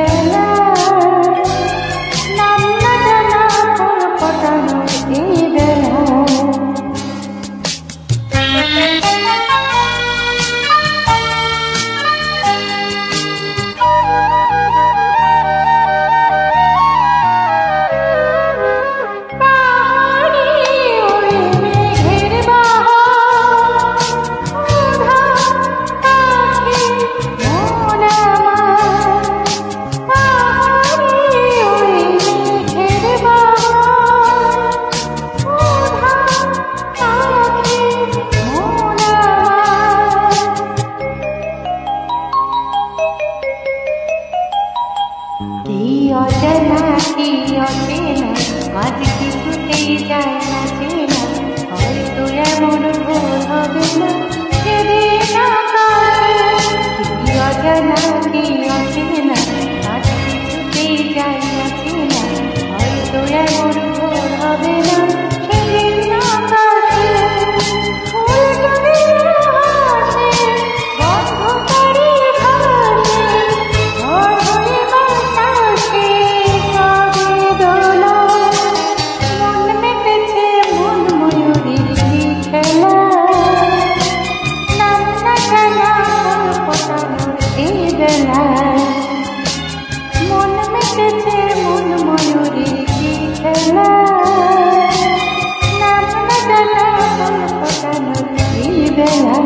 খেলা নাম না জানা ফুল ফোটানোর এই বেলা অজানা কি অচেনা আজ কিছুতেই যায় না চেনা হয়তো এমন ভুল হবে না সেদিন কি অজানা কি অচেনা আজ কিছুতেই যায় না চেনা হয়তো এমন ভুল হবে না সেদিন মন মেটেছে মন ময়ূরীর কি খেলা নাম না জানা ফুল ফোটানোর এই বেলা